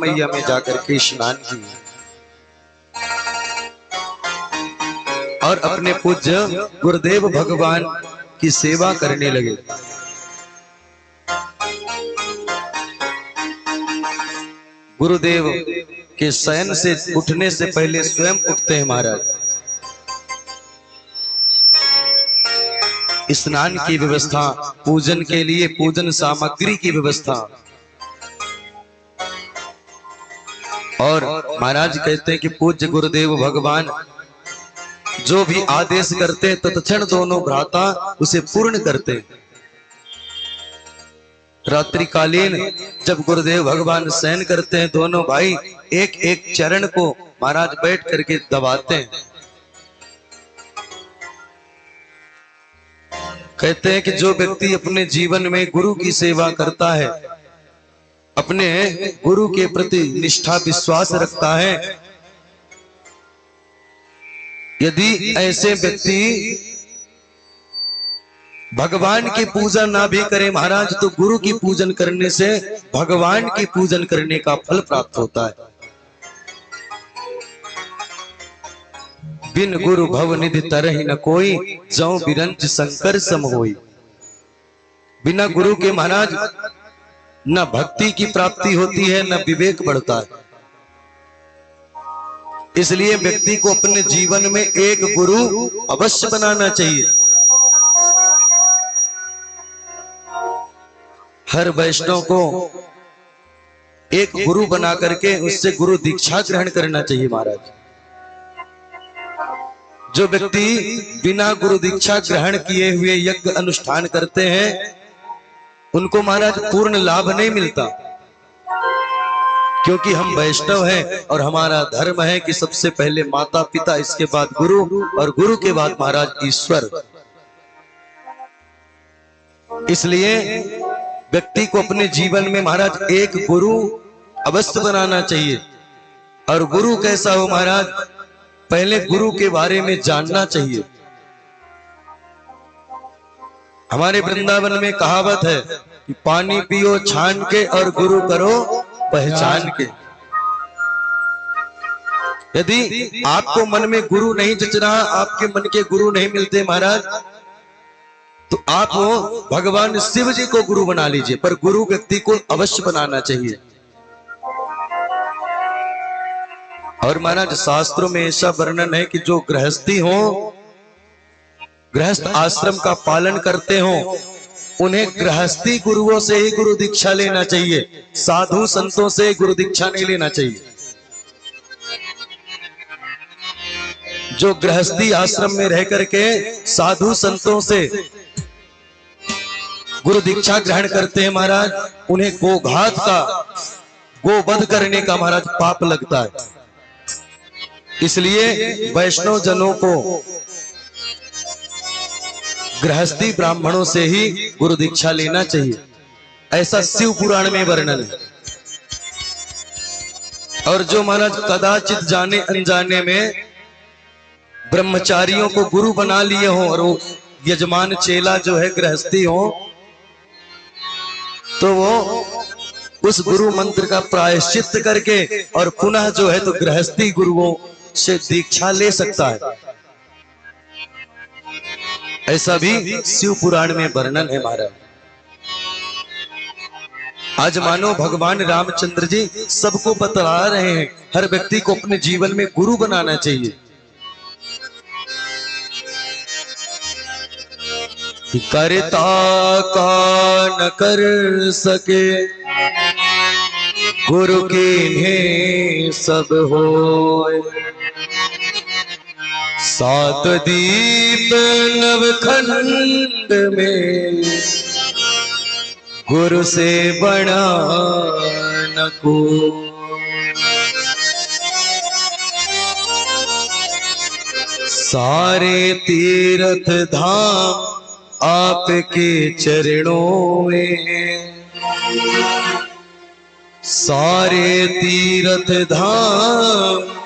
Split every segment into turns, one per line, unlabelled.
मैया में जाकर के स्नान किए और अपने पूज्य गुरुदेव भगवान की सेवा करने लगे। गुरुदेव के शयन से उठने से पहले स्वयं उठते हैं महाराज। स्नान की व्यवस्था, पूजन के लिए पूजन सामग्री की व्यवस्था। और महाराज कहते हैं कि पूज्य गुरुदेव भगवान जो भी आदेश करते तत्क्षण दोनों भ्राता उसे पूर्ण करते। रात्रिकालीन जब गुरुदेव भगवान शयन करते हैं, दोनों भाई एक एक चरण को महाराज बैठ करके दबाते हैं। कहते हैं कि जो व्यक्ति अपने जीवन में गुरु की सेवा करता है, अपने गुरु के प्रति निष्ठा विश्वास रखता है, यदि ऐसे व्यक्ति भगवान की पूजा ना भी करे महाराज, तो गुरु की पूजन करने से भगवान की पूजन करने का फल प्राप्त होता है। बिन गुरु भव निधि तरहि न कोई, जौ बिरंज शंकर सम होई। बिना गुरु के महाराज न भक्ति की प्राप्ति होती है, न विवेक बढ़ता है। इसलिए व्यक्ति को अपने जीवन में एक गुरु अवश्य बनाना चाहिए। हर वैष्णव को एक गुरु बना करके उससे गुरु दीक्षा ग्रहण करना चाहिए महाराज। जो व्यक्ति बिना गुरु दीक्षा ग्रहण किए हुए यज्ञ अनुष्ठान करते हैं, उनको महाराज पूर्ण लाभ नहीं मिलता, क्योंकि हम वैष्णव हैं और हमारा धर्म है कि सबसे पहले माता पिता, इसके बाद गुरु और गुरु के बाद महाराज ईश्वर। इसलिए व्यक्ति को अपने जीवन में महाराज एक गुरु अवश्य बनाना चाहिए। और गुरु कैसा हो महाराज, पहले गुरु के बारे में जानना चाहिए। हमारे वृंदावन में कहावत है कि पानी पियो छान के और गुरु करो पहचान के। यदि आपको मन में गुरु नहीं जच रहा, आपके मन के गुरु नहीं मिलते महाराज, तो आप भगवान शिव जी को गुरु बना लीजिए, पर गुरु व्यक्ति को अवश्य बनाना चाहिए। और महाराज शास्त्रों में ऐसा वर्णन है कि जो गृहस्थी हो, गृहस्थ आश्रम का पालन करते हो, उन्हें गृहस्थी गुरुओं से ही गुरु दीक्षा लेना चाहिए, साधु संतों से गुरु दीक्षा नहीं लेना चाहिए। जो गृहस्थी आश्रम में रह करके साधु संतों से गुरु दीक्षा ग्रहण करते हैं महाराज, उन्हें गोघात का, गोवध करने का महाराज पाप लगता है। इसलिए वैष्णव जनों को गृहस्थी ब्राह्मणों से ही गुरु दीक्षा लेना चाहिए, ऐसा शिव पुराण में वर्णन है। और जो महाराज कदाचित जाने अनजाने में ब्रह्मचारियों को गुरु बना लिए हो और वो यजमान चेला जो है गृहस्थी हो, तो वो उस गुरु मंत्र का प्रायश्चित करके और पुनः जो है तो गृहस्थी गुरुओं से दीक्षा ले सकता है। ऐसा भी शिव पुराण में वर्णन है महाराज। आज मानो भगवान रामचंद्र जी सबको बतला रहे हैं, हर व्यक्ति को अपने जीवन में गुरु बनाना चाहिए। करता का न कर सके, गुरु कीन्हे सब होय। सात दीप नवखंड में, गुरु से बड़ा न कोई। सारे तीर्थ धाम आपके चरणों में, सारे तीर्थ धाम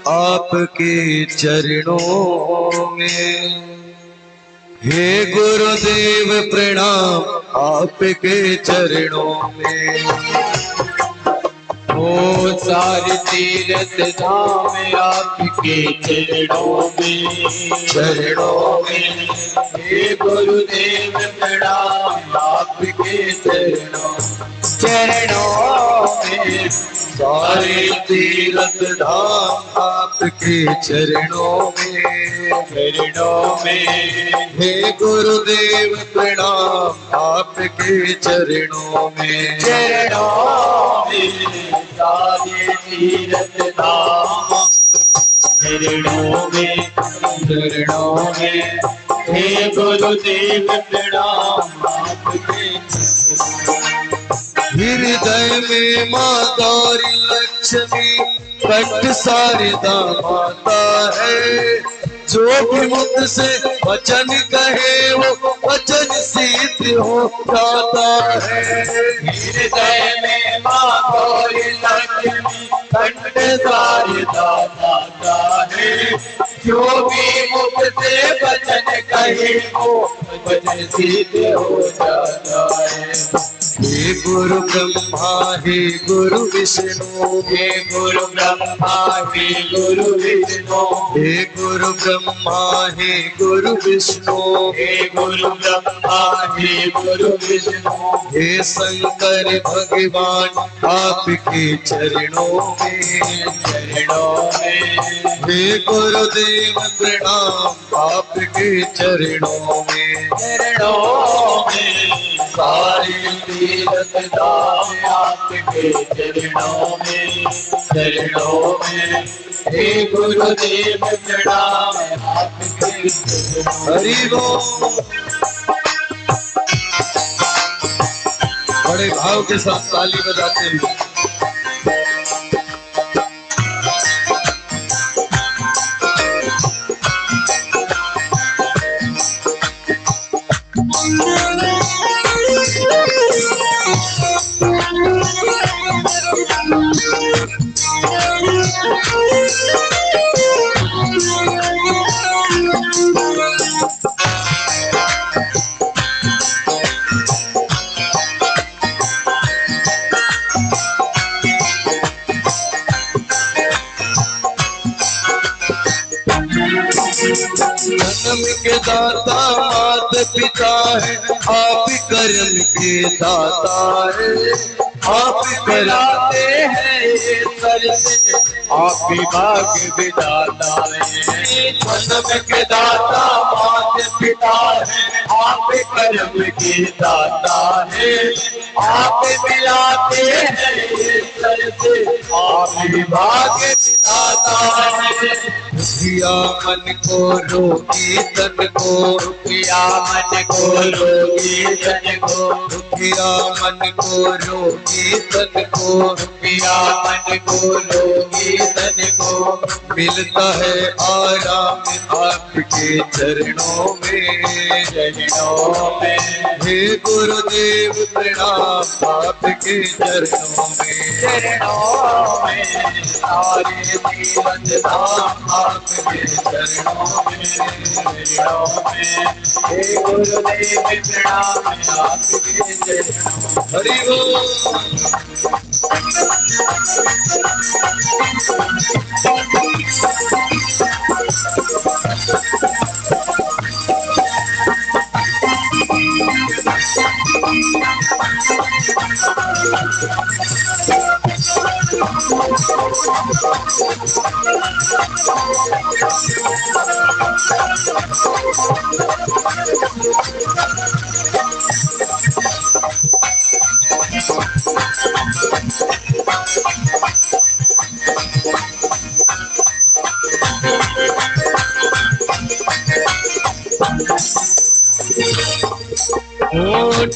आपके चरणों में। हे गुरुदेव प्रणाम आपके चरणों में।
ओ सारे तीरथ धाम आपके चरणों में हे गुरुदेव प्रणाम आपके चरणों में।
सारे तीरथ धाम आपके चरणों में हे गुरुदेव प्रणाम आपके चरणों में।
सारे तीरथ धाम चरणों में हे गुरुदेव प्रणाम आपके।
हृदय में माँ गौरी लक्ष्मी कंठ शारदा माता है। जो भी मुख से वचन कहे वो वचन सिद्ध हो जाता है।
हृदय में माँ गौरी लक्ष्मी कंठ शारदा माता है। जो भी मुख से वचन कहे वो वचन सिद्ध हो जाता है।
हे गुरु ब्रह्मा हे गुरु विष्णु
हे गुरु ब्रह्मा हे गुरु विष्णु
हे गुरु ब्रह्मा हे गुरु विष्णु
हे गुरु ब्रह्मा हे गुरु विष्णु
हे शंकर भगवान आपके चरणों में हे गुरुदेव प्रणाम आपके चरणों में।
सारे तीरथ धाम आपके चरणों में हे गुरुदेव प्रणाम आपके।
हरि बोल। बड़े भाव के साथ ताली बजाते हैं। जन्म के दाता मात पिता है आप कर्म के दाता है। आप
कराते हैं ये सर से आप भाग्य विधाता है। जन्म के दाता मात पिता है आप कर्म के दाता है। आप मिलाते हैं ये सर से आप भाग्य विधाता है।
किया मन को रोगी तन को
किया मन को रोगी तन को
किया मन को रोगी तन को
किया मन को रोगी तन को
मिलता है आराम आपके चरणों में। हे गुरुदेव प्रणाम आपके चरणों में।
सारे तीरथ धाम आपके चरणों में हे गुरुदेव प्रणाम आपके चरणों।
हरि बोल।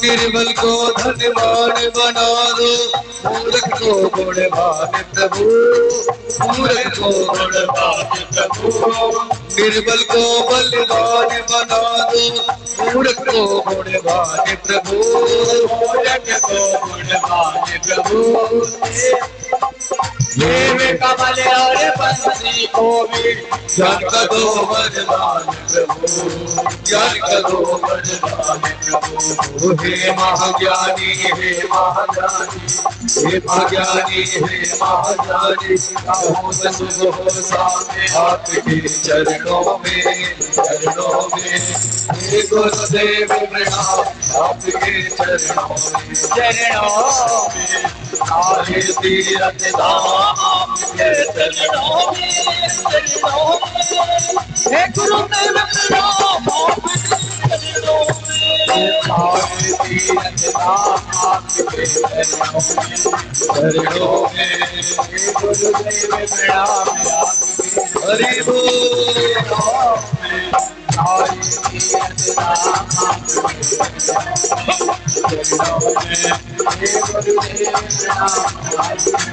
निर्बल को धनवान बना दो, मूर्ख को गुणवान प्रभु, मूर्ख को गुणवान प्रभु। निर्बल को बलवान बना दो, मूर्ख को गुणवान प्रभु, मूर्ख को गुणवान प्रभु।
कमल और बंसी को भी ज्ञान का दो वरदान प्रभु, ज्ञान का दो वरदान प्रभु। हे महाज्ञानी, हे महाज्ञानी, हे महाज्ञानी, हे महाज्ञानी, शुभ हो सामने आपके चरणों में, चरणों में। हे गुरुदेव प्रणाम आपके चरणों में, चरणों में। सारे तीर्थ धाम आपके चरणों में, चरणों में। हे गुरुदेव प्रणाम आपके चरणों में। सारे तीर्थ धाम आपके चरणों में, चरणों में। हे गुरुदेव प्रणाम आपके हरि बोल। सारे तीर्थ धाम आपके चरणों में, हे गुरुदेव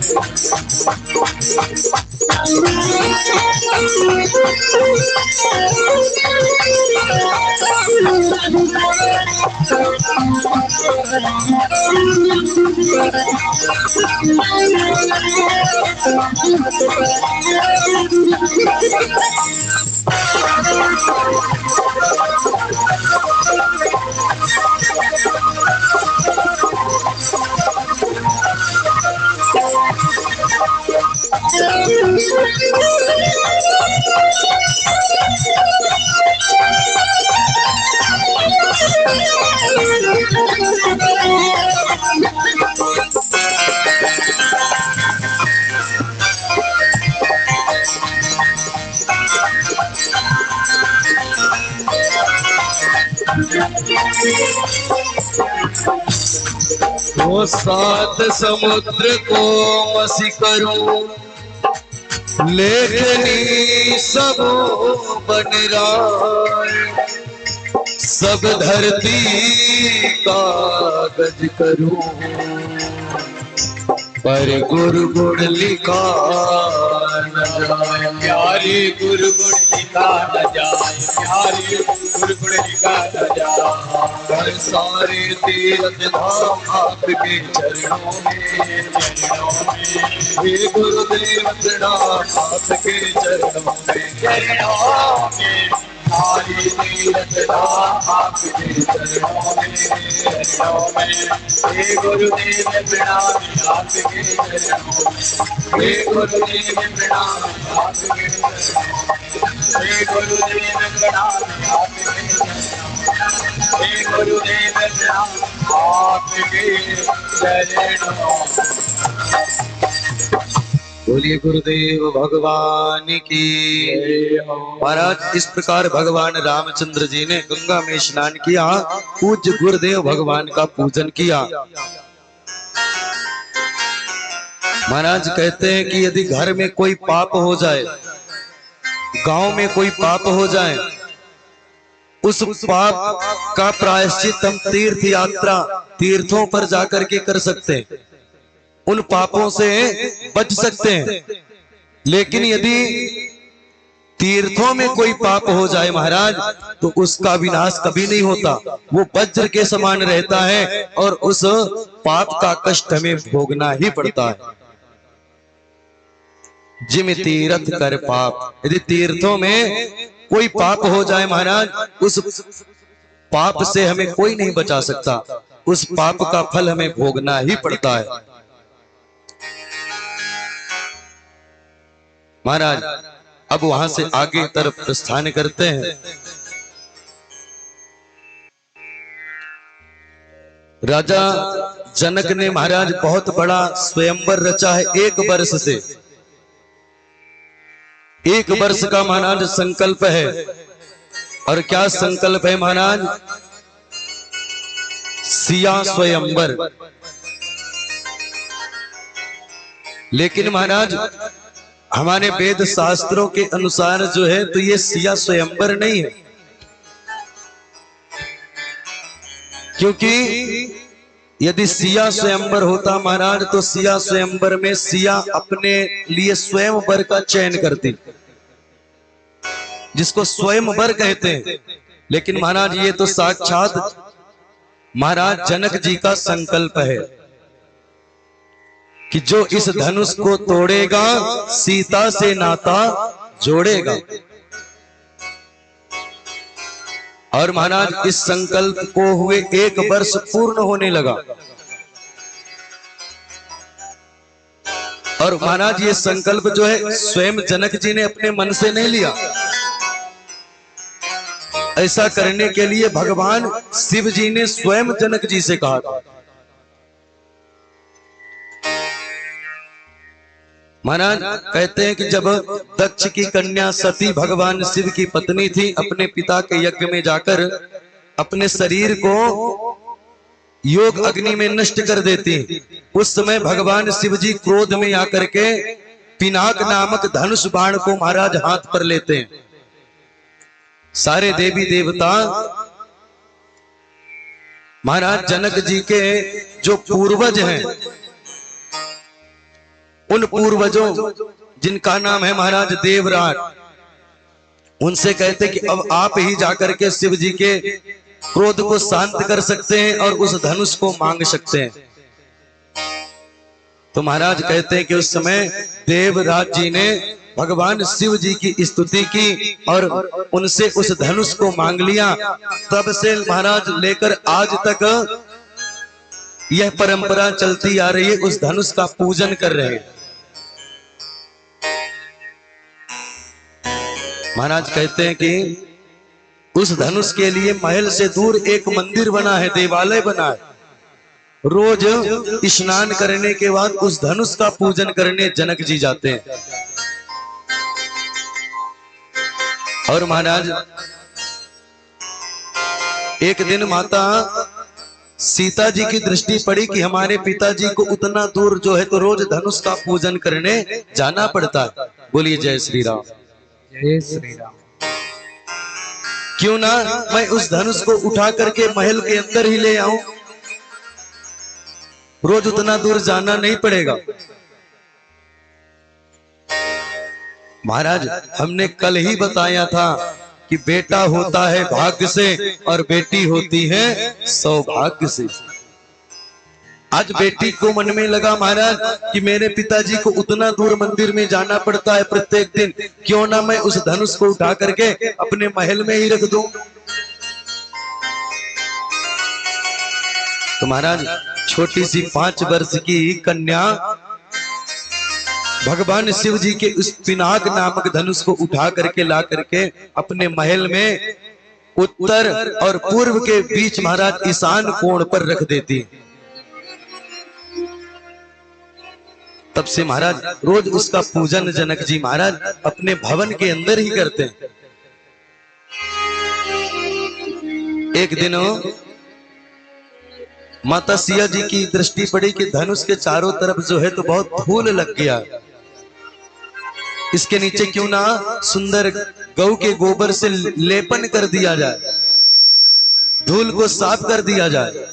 वो सात समुद्र को मसी करूं, लेखनी सब बन राय, सब धरती कागज करूं, पर गुरु गुण लिखा न जाए।
प्यारी गुरु गुण लिखा न जाए, प्यारी गुरु गुण लिखा न जाए।
सारे तीर्थ धाम आपके चरणों में,
चरणों में।
हे गुरुदेव प्रणाम आपके चरणों में,
चरणों में। सारी तीर्थ धाम आपके चरणों में, चरणों में। हे गुरुदेव प्रणाम आपके चरणों में, हे गुरुदेव प्रणाम आपके चरणों में, हे गुरुदेव प्रणाम आपके चरणों में, हे गुरुदेव प्रणाम आपके चरणों में।
बोलिए गुरुदेव भगवान की। महाराज इस प्रकार भगवान रामचंद्र जी ने गंगा में स्नान किया, पूज्य गुरुदेव भगवान का पूजन किया। महाराज कहते हैं कि यदि घर में कोई पाप हो जाए, गांव में कोई पाप हो जाए, उस पाप का प्रायश्चित हम तीर्थ यात्रा, तीर्थों पर जाकर के कर सकते हैं, उन पापों से बच सकते हैं। लेकिन यदि तीर्थों में कोई पाप हो जाए महाराज, तो उसका विनाश कभी नहीं होता, वो वज्र के समान रहता है और उस पाप का कष्ट हमें भोगना ही पड़ता है। जिम तीर्थ कर पाप, यदि तीर्थों में कोई पाप हो जाए महाराज, उस पाप से हमें कोई नहीं बचा सकता, उस पाप का फल हमें भोगना ही पड़ता है। महाराज अब वहां से आगे तरफ प्रस्थान करते हैं। राजा जनक ने महाराज बहुत बड़ा स्वयंवर रचा है, एक वर्ष से, एक वर्ष का महाराज संकल्प है। और क्या संकल्प है महाराज? सिया स्वयंवर। लेकिन महाराज हमारे वेद शास्त्रों के अनुसार जो है तो ये सिया स्वयंवर नहीं है, क्योंकि यदि सिया स्वयंवर होता महाराज तो सिया स्वयंवर में सिया अपने लिए स्वयंवर का चयन करती, जिसको स्वयंवर कहते हैं। लेकिन महाराज ये तो साक्षात महाराज जनक जी का संकल्प है। कि जो इस धनुष को तोड़ेगा सीता से नाता जोड़ेगा। और महाराज इस संकल्प को हुए 1 वर्ष पूर्ण होने लगा। और महाराज ये संकल्प जो है स्वयं जनक जी ने अपने मन से नहीं लिया। ऐसा करने के लिए भगवान शिव जी ने स्वयं जनक जी से कहा था। महाराज कहते हैं कि जब दक्ष की कन्या सती भगवान शिव की पत्नी थी, अपने पिता के यज्ञ में जाकर अपने शरीर को योग अग्नि में नष्ट कर देती। उस समय भगवान शिव जी क्रोध में आकर के पिनाक नामक धनुष बाण को महाराज हाथ पर लेते हैं। सारे देवी देवता महाराज जनक जी के जो पूर्वज हैं, उन पूर्वजों जिनका नाम है महाराज देवराज, उनसे कहते कि अब आप ही जाकर के शिव जी के क्रोध को शांत कर सकते हैं और उस धनुष को मांग सकते हैं। तो महाराज कहते हैं कि उस समय देवराज जी ने भगवान शिव जी की स्तुति की और उनसे उस धनुष को मांग लिया। तब से महाराज लेकर आज तक यह परंपरा चलती आ रही है, उस धनुष का पूजन कर रहे हैं। महाराज कहते हैं कि उस धनुष के लिए महल से दूर एक मंदिर बना है, देवालय बना है। रोज स्नान करने के बाद उस धनुष का पूजन करने जनक जी जाते हैं। और महाराज एक दिन माता सीता जी की दृष्टि पड़ी कि हमारे पिताजी को उतना दूर जो है तो रोज धनुष का पूजन करने जाना पड़ता है। बोलिए जय श्री राम।
जय श्री राम।
क्यों ना मैं उस धनुष को उठा करके महल के अंदर ही ले आऊं, रोज उतना दूर जाना नहीं पड़ेगा। महाराज हमने कल ही बताया था कि बेटा होता है भाग्य से और बेटी होती है सौभाग्य से। आज बेटी को मन में लगा महाराज कि मेरे पिताजी को उतना दूर मंदिर में जाना पड़ता है प्रत्येक दिन, क्यों ना मैं उस धनुष को उठा करके अपने महल में ही रख दूं। तो महाराज छोटी सी 5 वर्ष की कन्या भगवान शिव जी के उस पिनाक नामक धनुष को उठा करके ला करके अपने महल में उत्तर और पूर्व के बीच महाराज ईशान कोण पर रख देती। तब से महाराज रोज उसका पूजन जनक जी महाराज अपने भवन के अंदर ही करते हैं। एक दिन माता सिया जी की दृष्टि पड़ी कि धनुष के चारों तरफ जो है तो बहुत धूल लग गया, इसके नीचे क्यों ना सुंदर गौ के गोबर से लेपन कर दिया जाए, धूल को साफ कर दिया जाए।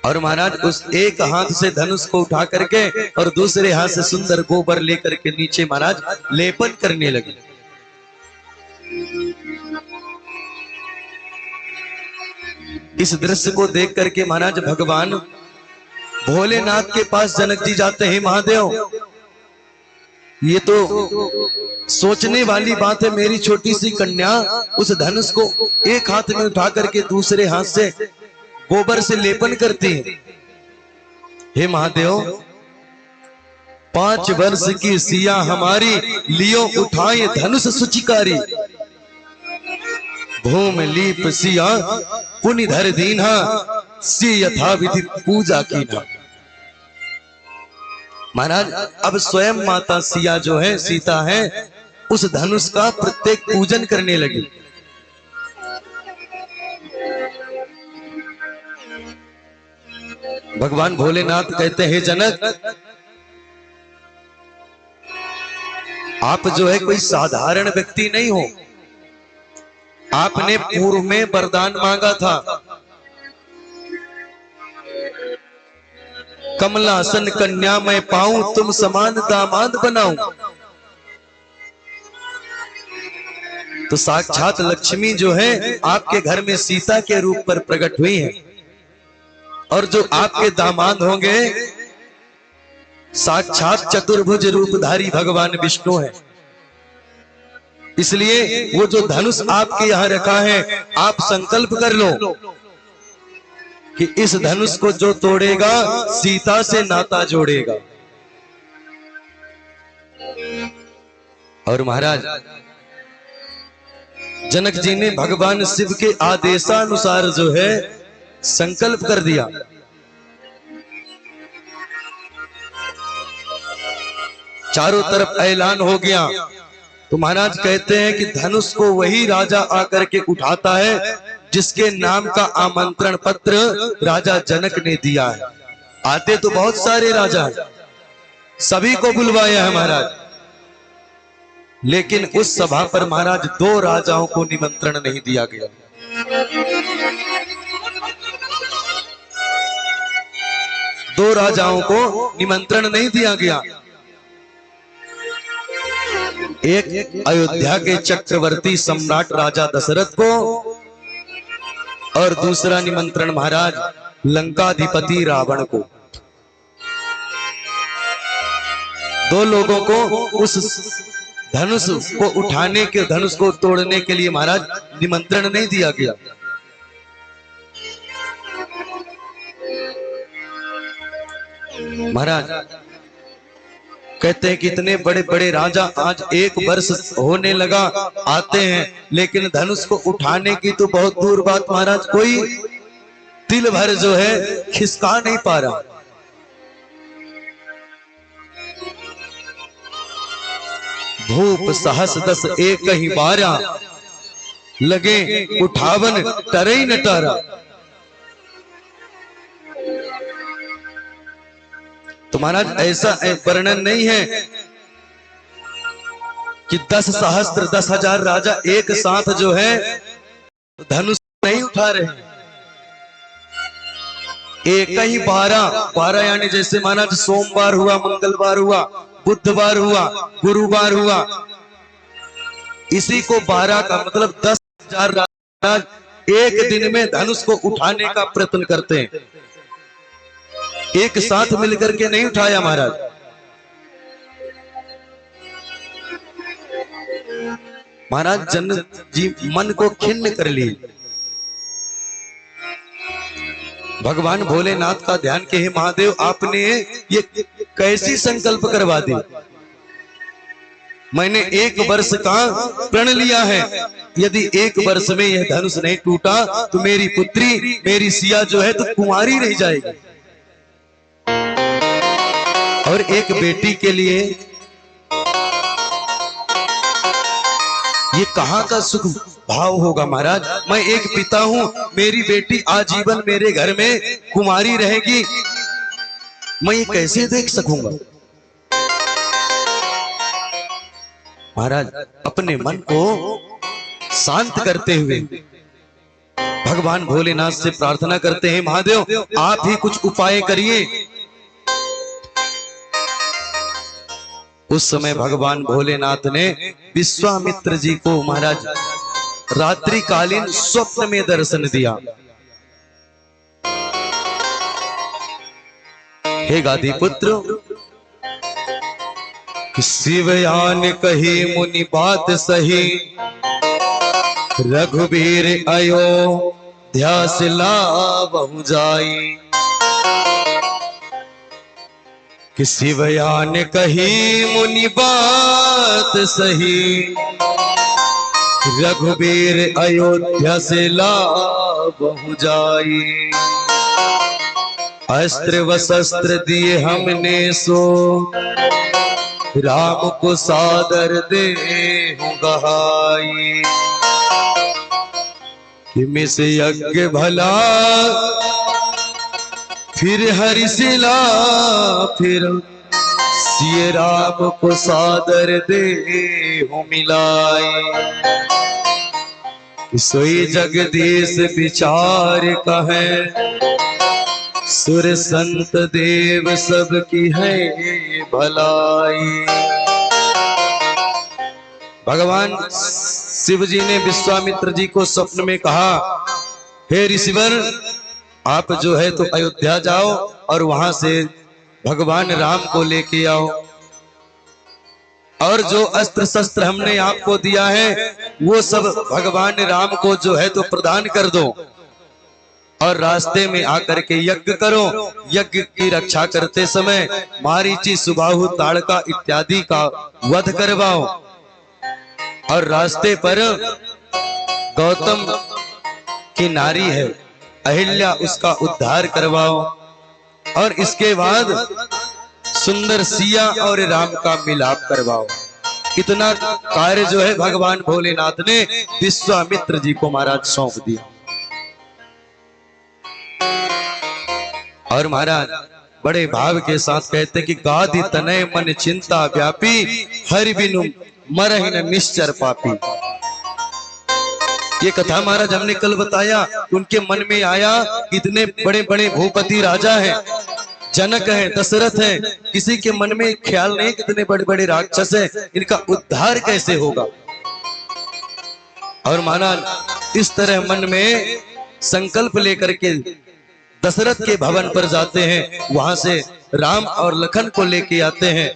और महाराज उस एक हाथ से धनुष को उठा करके और दूसरे हाथ से सुंदर गोबर लेकर के नीचे महाराज लेपन करने लगे। इस दृश्य को देख करके महाराज भगवान भोलेनाथ के पास जनक जी जाते हैं। महादेव, ये तो सोचने वाली बात है, मेरी छोटी सी कन्या उस धनुष को एक हाथ में उठा करके दूसरे हाथ से गोबर से लेपन करती है। हे महादेव, 5 वर्ष की सिया हमारी लियो उठाए धनुष सुचिकारी, भूम लीप सिया पुनि धर दीना, सी यथा विधि पूजा कीना। महाराज अब स्वयं माता सिया जो है, सीता है, उस धनुष का प्रत्येक पूजन करने लगी। भगवान भोलेनाथ कहते हैं जनक, आप जो है कोई साधारण व्यक्ति नहीं हो। आपने पूर्व में वरदान मांगा था, कमलासन कन्या मैं पाऊं, तुम समान दामाद बनाऊं। तो साक्षात लक्ष्मी जो है आपके घर में सीता के रूप पर प्रकट हुई है और जो आपके दामाद होंगे साक्षात चतुर्भुज रूपधारी भगवान विष्णु है। इसलिए वो जो धनुष आपके यहां रखा है, आप संकल्प कर लो कि इस धनुष को जो तोड़ेगा सीता से नाता जोड़ेगा। और महाराज जनक जी ने भगवान शिव के आदेशानुसार जो है संकल्प कर दिया। चारों तरफ ऐलान हो गया। तो महाराज कहते हैं कि धनुष को वही राजा आकर के उठाता है जिसके नाम का आमंत्रण पत्र राजा जनक ने दिया है। आते तो बहुत सारे राजा हैं, सभी को बुलवाया है महाराज, लेकिन उस सभा पर महाराज 2 राजाओं को निमंत्रण नहीं दिया गया। दो राजाओं को निमंत्रण नहीं दिया गया। एक अयोध्या के चक्रवर्ती सम्राट राजा दशरथ को, और दूसरा निमंत्रण महाराज लंकाधिपति रावण को। 2 लोगों को उस धनुष को उठाने के, धनुष को तोड़ने के लिए महाराज निमंत्रण नहीं दिया गया। महाराज कहते हैं कि इतने बड़े बड़े राजा आज 1 वर्ष होने लगा आते हैं, लेकिन धनुष को उठाने की तो बहुत दूर बात महाराज, कोई तिल भर जो है खिसका नहीं पा रहा। भूप सहस दस एक ही 12, लगे उठावन टरई न टारा। तो महाराज ऐसा वर्णन नहीं है कि 10 सहस्त्र 10,000 राजा एक साथ जो है धनुष नहीं उठा रहे हैं। एक ही 12 यानी जैसे महाराज सोमवार हुआ, मंगलवार हुआ, बुधवार हुआ, गुरुवार हुआ, इसी को 12 का मतलब 10,000 राजा एक दिन में धनुष को उठाने का प्रयत्न करते हैं। एक साथ मिलकर के नहीं उठाया महाराज। महाराज जनक जी मन को खिन्न कर लिए। भगवान भोलेनाथ का ध्यान के हे महादेव, आपने ये कैसी संकल्प करवा दी। मैंने 1 वर्ष का प्रण लिया है, यदि 1 वर्ष में यह धनुष नहीं टूटा तो मेरी पुत्री, मेरी सिया जो है तो कुंवारी रह जाएगी। और एक बेटी के लिए ये कहां का सुख भाव होगा महाराज। मैं एक पिता हूं, मेरी बेटी आजीवन मेरे घर में कुमारी रहेगी, मैं ये कैसे देख सकूंगा। महाराज अपने मन को शांत करते हुए भगवान भोलेनाथ से प्रार्थना करते हैं, महादेव आप ही कुछ उपाय करिए। उस समय भगवान भोलेनाथ ने विश्वामित्र जी को महाराज रात्रिकालीन स्वप्न में दर्शन दिया। हे गादीपुत्र, शिवयान कही मुनि बात सही, रघुबीर अयोध्या से लावहु जाई। कि शिवयान कही मुनि बात सही, रघुबीर अयोध्या से लावहु जाई। अस्त्र व शस्त्र दिए हमने सो, राम को सादर दे गहाई। कि मिस यज्ञ भला फिर हरिशिला, फिर सिय राम को सादर दे हो मिलाए। सोई जगदीश विचार कहे, सुर संत देव सबकी है भलाई। भगवान शिव जी ने विश्वामित्र जी को स्वप्न में कहा, हे ऋषिवर आप जो है तो अयोध्या जाओ और वहां से भगवान राम को लेके आओ, और जो अस्त्र शस्त्र हमने आपको दिया है वो सब भगवान राम को जो है तो प्रदान कर दो, और रास्ते में आकर के यज्ञ करो। यज्ञ की रक्षा करते समय मारीची, सुबाहु, ताड़का इत्यादि का वध करवाओ, और रास्ते पर गौतम की नारी है अहिल्या, उसका उद्धार करवाओ, और इसके बाद सुंदर सिया और राम का मिलाप करवाओ। इतना कार्य जो है भगवान भोलेनाथ ने विश्वामित्र जी को महाराज सौंप दिया। और महाराज बड़े भाव के साथ कहते कि गाधि तनय मन चिंता व्यापी, हरि बिनु मरहि न निश्चर पापी। ये कथा महाराज हमने कल बताया, उनके मन में आया इतने बड़े बड़े भूपति राजा हैं, जनक हैं, दशरथ हैं, किसी के मन में ख्याल नहीं कितने बड़े बड़े राक्षस हैं, इनका उद्धार कैसे होगा। और महाराज इस तरह मन में संकल्प लेकर के दशरथ के भवन पर जाते हैं, वहां से राम और लखन को लेके आते हैं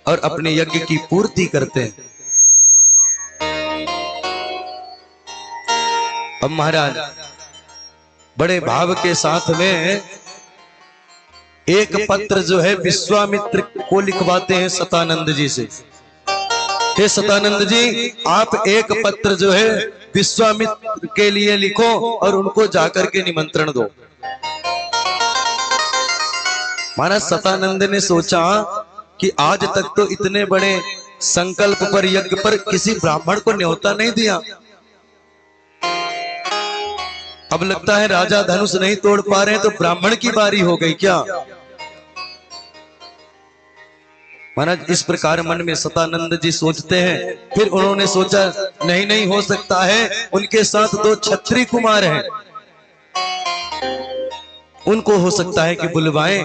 और अपने यज्ञ की पूर्ति करते हैं। अब महाराज बड़े भाव के साथ में एक पत्र जो है विश्वामित्र को लिखवाते हैं सतानंद जी से। हे सतानंद जी, आप एक पत्र जो है विश्वामित्र के लिए लिखो और उनको जाकर के निमंत्रण दो। महाराज सतानंद ने सोचा कि आज तक तो इतने बड़े संकल्प पर, यज्ञ पर किसी ब्राह्मण को न्योता नहीं दिया, अब लगता है राजा धनुष नहीं तोड़ पा रहे हैं तो ब्राह्मण की बारी हो गई क्या। महाराज इस प्रकार मन में सतानंद जी सोचते हैं। फिर उन्होंने सोचा नहीं नहीं हो सकता है, उनके साथ दो क्षत्रिय कुमार हैं, उनको हो सकता है कि बुलवाएं